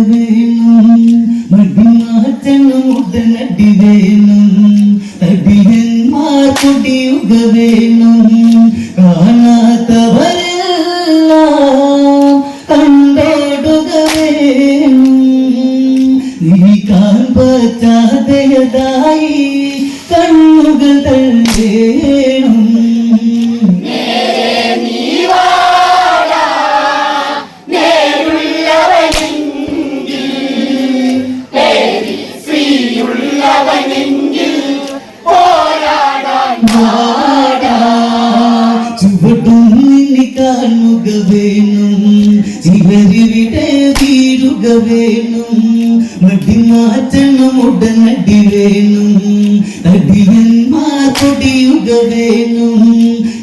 വേണം മടിമാറ്റണം ഉടനടി വേണം തടിയന്മാർ കൊടിയുക വേണം കാണാത്തവരെല്ലാം കണ്ടോടുക വേണം നീ കാൺപറ്റാതെയതായി കണ്ണുകൾ തള്ളേണം ചുവടും നിന്നെ കാണുക വേണം ചിലരിവിടെ വീഴുക വേണം മടിമാറ്റണം ഉടനടി വേണം തടിയന്മാർ കൊടിയുക വേണം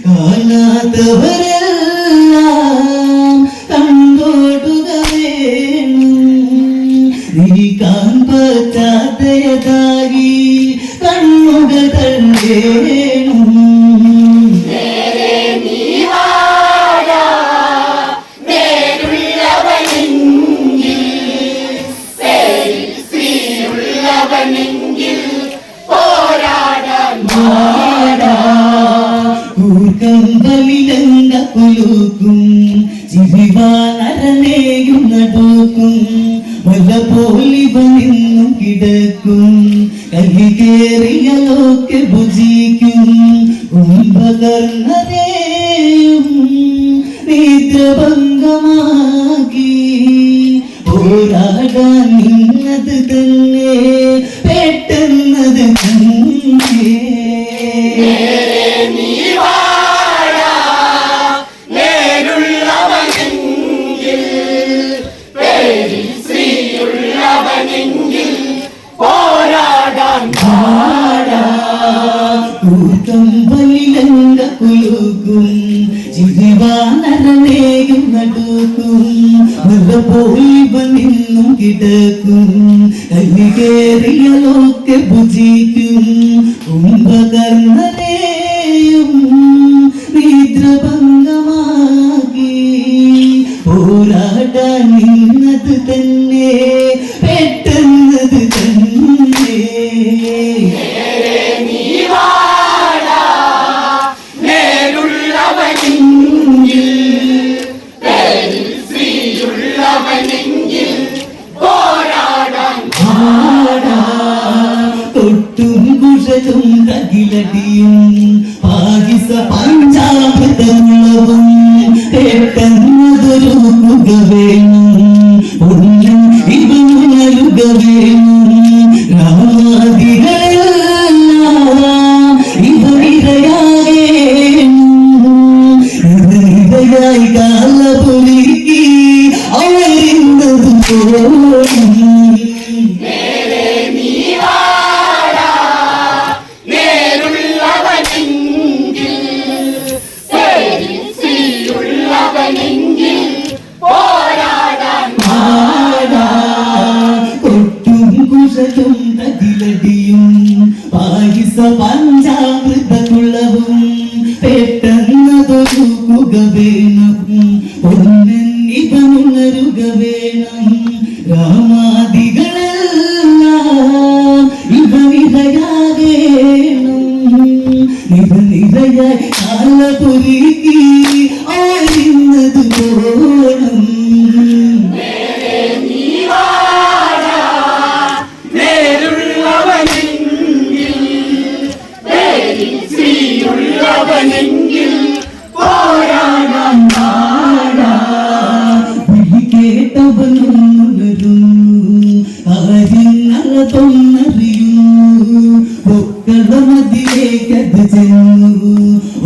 കാണാത്തവരെല്ലാം കണ്ടോടുക വേണം നീ കാൺപറ്റാതെയതായി കണ്ണുകൾ തള്ളേണം കൂർക്കമ്പലിലങ്ക കുലുക്കും ചിരിവാനരനെയും നടുക്കും വല്ല പോലിവ നിന്നും കിടക്കും കലി കേറിയലൊക്കെ ഭുജിക്കും കുംഭകർണനെയും നേത്രഭംഗമാക്കി പോരാടാൻ നിന്നത് തന്നെ പെട്ടെന്നത് തന്നെ കൂർക്കമ്പലിലങ്ക കുലുക്കും ചിരിവാനരനെയും നടുക്കും നല്ല പോയിവ നിന്നും കിടക്കും കലി കേറിയലൊക്കെ ഭുജിക്കും കുംഭകർണനെയും നേത്രഭംഗമാക്കി പോരാടാൻ നിന്നത് തന്നെ പെട്ടെന്നത് തന്നെ തൊട്ടും കുഴലും തകിലടിയും പാകിസ പഞ്ചാമൃതമുള്ളവും പെട്ടെന്നതൊരു മുഖ വേണം ഒന്നും ഇവ ഉണരുക വേണം രാമാദികളെല്ലാം ഇവ ഇരയായി കാലപൊലിക്ക് അവരിന്നത് പോലും കുശലും തകിലടിയും പായസ പഞ്ചാമൃതകുളവും പെട്ടെന്നതൊരു കുക വേണം ഒന്നൻ ഇവനുണരുക വേണം രാമാദികളെല്ലാം ഇവനിരയാകേണം ഇവനിരയായി കാലപുരിക്ക് ആയിരുന്നത് പോണം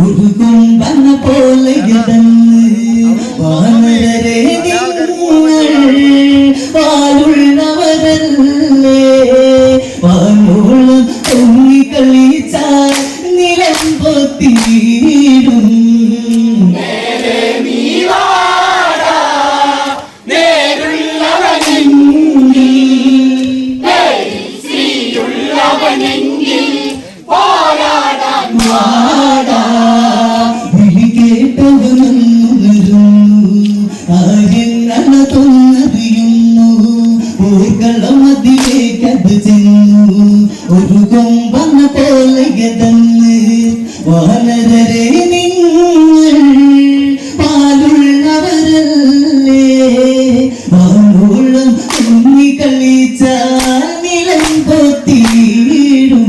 ഒരു കൊമ്പന പോലെ വാനരരെ വാഴുള്ളവരല്ലേ വാനോളം പൊങ്ങിക്കളിച്ചാൽ നിലം പൊത്തിയിടും അതിലേക്കത് ചെന്നു ഒരു കൊമ്പന പോലെ കിടന്ന് വാനരരെ നിങ്ങൾ പാലുള്ളവരല്ലേ വാനോളം ഉണ്ണി കളിച്ചാൽ നിലം പൊത്തിയിടും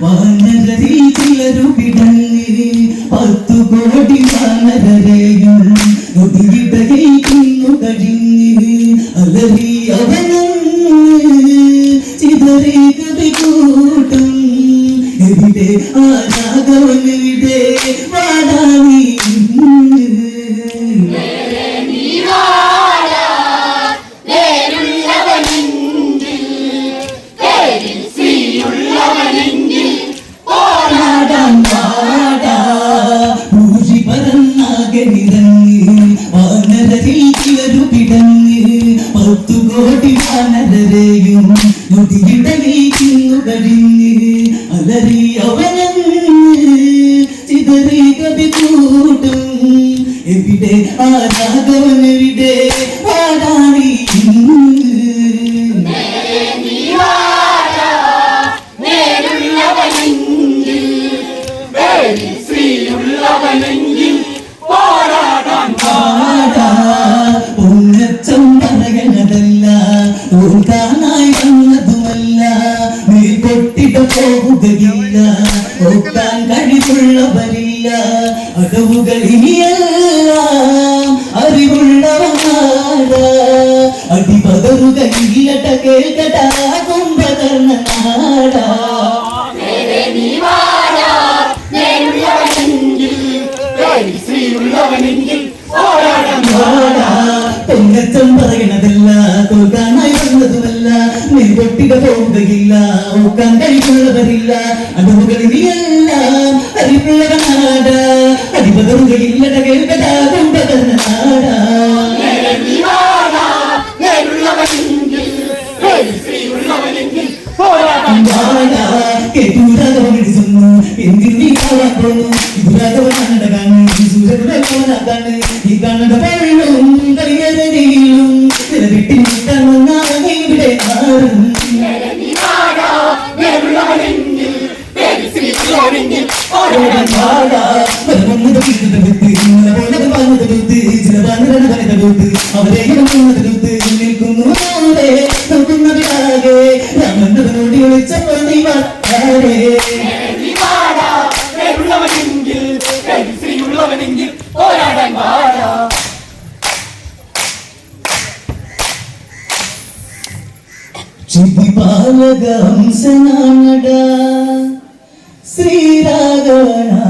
വാനരരിൽ ചിലരു പിടങ്ങി 10 കോടി വാനരരെയും നദിയിടയിക്കുന്നു കഴിഞ്ഞ് അലറി അവനും ചിതറി കവികൂട്ടും എവിടെ ആ രാഘവനെവിടെ വാടാനീ വാനരരിൽ ചിലരു പിടങ്ങി 10 കോടി വാനരരെയും നദിയിടയിക്കുന്നു കഴിഞ്ഞ് അലറി അവനും ചിതറി കവികൂട്ടും എവിടെ ആ രാഘവനെവിടെ വാടാനീ പൊങ്ങച്ചം പറയണതല്ല ഓർക്കാനായി വന്നതുമല്ല നീ പൊട്ടിട്ട പോകുകയില്ല ഓർക്കാൻ കഴിവുള്ളവരില്ല അടവുകൾ ഇനിയെല്ലാം അറിവുള്ളവനാട അടിപതറുകയില്ലട്ട കേൾക്കട്ട കുംഭകർണ നാടാ പൊങ്ങച്ചം പറയണതല്ല തോൽക്കാനായി വന്നതുമല്ല നീ പൊട്ടിക പോകുകയില്ല ഓക്കാൻ കഴിവുള്ളവരില്ല അടവുകളിലെല്ലാം അറിവുള്ളവനാട അടിപതറുകയില്ലട കേൾക്കട കുംഭകർണ നാടാ കേട്ടൂരാഘവനിടിച്ചൊന്നു എന്തിനീ കാണാൻ പോന്നു ഇതുരാഘവനാണ് കാണുന്നു സൂര്യനാണ് ഈ കാണുന്ന പള്ളും കരിയരയിലും ചില വിട്ടി നിൽക്കാമെന്നാണ് ഇവിടെ ആരും നിൽക്കുന്നു രാമനോടി വിളിച്ചപ്പോൾ നീ ശ്രീരാഘവനാട